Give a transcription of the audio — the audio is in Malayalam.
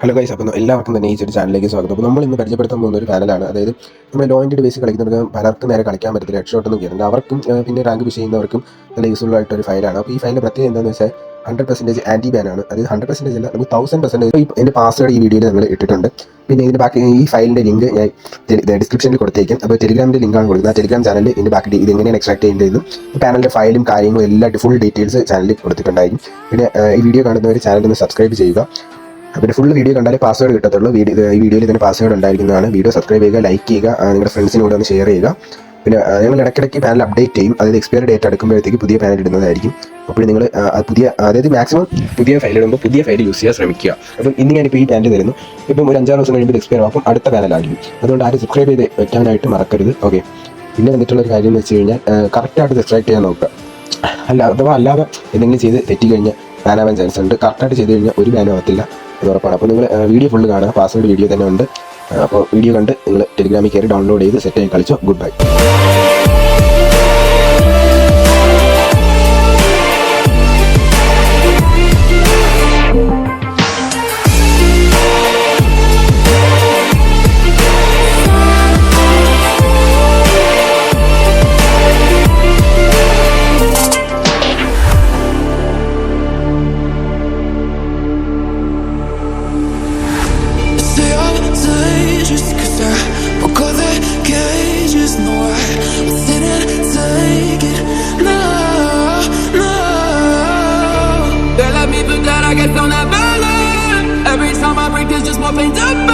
ഹലോ ഗൈസ്, അപ്പോൾ എല്ലാവർക്കും തന്നെ ഈ ഒരു ചാനലിലേക്ക് സ്വാഗതം. അപ്പോൾ നമ്മൾ ഇന്ന് പരിചയപ്പെടുത്താൻ പോകുന്ന ഒരു പാനലാണ്. അതായത് നമ്മൾ ലോ ആൻഡ് ബേസ് കളിക്കുന്നവർക്ക് പലർക്കും നേരെ കളിക്കാൻ പറ്റത്തില്ല, ഹെഡ് ഷോട്ടൊന്നും ചെയ്യുന്നുണ്ട്. അവർക്കും പിന്നെ റാങ്ക് പുഷ് ചെയ്യുന്നവർക്കും നല്ല യൂസ്ഫുൾ ആയിട്ടൊരു ഫയലാണ്. അപ്പോൾ ഈ ഫയലിൻ്റെ പ്രത്യേകത എന്താണെന്ന് വെച്ചാൽ 100% ആൻറ്റി ബാനാണ്. അതായത് 100% അല്ല, നമുക്ക് 1000% എൻ്റെ പാസ്വേഡ് ഈ വീഡിയോയിൽ നമ്മൾ ഇട്ടിട്ടുണ്ട്. പിന്നെ ഇതിൻ്റെ ബാക്കി ഈ ഫയലിൻ്റെ ലിങ്ക് ഞാൻ ഡിസ്ക്രിപ്ഷനിൽ കൊടുത്തേക്കും. അപ്പോൾ ടെലിഗ്രാമിൻ്റെ ലിങ്കാണ് കൊടുക്കുന്നത്. ആ ടെലിഗ്രാം ചാനലിൽ ഇതിൻ്റെ ബാക്കി ഇത് എങ്ങനെയാണ് എക്സ്ട്രാക്ട് ചെയ്യേണ്ടതെന്നും പാനലിൻ്റെ ഫയലും കാര്യങ്ങളും എല്ലാം ഫുൾ ഡീറ്റെയിൽസ് ചാനലിൽ കൊടുത്തിട്ടുണ്ടായിരിക്കും. പിന്നെ ഈ വീഡിയോ കാണുന്നവർ ചാനൽ ഒന്ന് സബ്സ്ക്രൈബ് ചെയ്യുക. പിന്നെ ഫുൾ വീഡിയോ കണ്ടാലേ പാസ്വേഡ് കിട്ടത്തുള്ളൂ. ഈ വീഡിയോയിൽ തന്നെ പാസ്വേഡ് ഉണ്ടായിരിക്കുന്നതാണ്. വീഡിയോ സബ്സ്ക്രൈബ് ചെയ്യുക, ലൈക്ക് ചെയ്യുക, നിങ്ങളുടെ ഫ്രണ്ട്സിനോട് ഒന്ന് ഷെയർ ചെയ്യുക. പിന്നെ ഞങ്ങൾ ഇടയ്ക്കിടയ്ക്ക് പാനൽ അപ്ഡേറ്റ് ചെയ്യും. അതായത് എക്സ്പയറി ഡേറ്റ് എടുക്കുമ്പോഴത്തേക്ക് പുതിയ പാനൽ ഇടുന്നതായിരിക്കും. അപ്പോൾ നിങ്ങൾ അതായത് മാക്സിമം പുതിയ ഫയൽ ഇടുമ്പോൾ പുതിയ ഫയൽ യൂസ് ചെയ്യാൻ ശ്രമിക്കുക. അപ്പം ഇന്ന് ഞാനിപ്പോൾ ഈ പാനൽ തരുന്നു. ഇപ്പം ഒരു 5-6 ദിവസം കഴിയുമ്പോൾ എക്സ്പയർ ആകും. അടുത്ത പാനലായിരിക്കും. അതുകൊണ്ട് ആരും സബ്സ്ക്രൈബ് ചെയ്ത് വെക്കാനായിട്ട് മറക്കരുത്. ഓക്കെ. പിന്നെ വന്നിട്ടുള്ളൊരു കാര്യം എന്ന് വെച്ച് കഴിഞ്ഞാൽ കറക്റ്റായിട്ട് എക്സ്ട്രാക്ട് ചെയ്യാൻ നോക്കുക. അല്ലാതെ എന്തെങ്കിലും ചെയ്ത് തെറ്റി കഴിഞ്ഞാൽ ബാൻ ആവാൻ ചാൻസ് ഉണ്ട്. കറക്റ്റായിട്ട് ചെയ്ത് കഴിഞ്ഞാൽ ഒരു ബാനും ആകത്തില്ല, അത് ഉറപ്പാണ്. അപ്പോൾ നിങ്ങൾ വീഡിയോ ഫുള്ള് കാണുക. പാസ്വേഡ് വീഡിയോ തന്നെ ഉണ്ട്. അപ്പോൾ വീഡിയോ കണ്ട് നിങ്ങൾ ടെലിഗ്രാമിൽ കയറി ഡൗൺലോഡ് ചെയ്ത് സെറ്റായി കളിച്ചോ. Good bye. Just 'cause I broke all the cages, no, I didn't take it, no, no. They let me forget, I guess I'll never learn. Every time I break, there's just more pain to burn.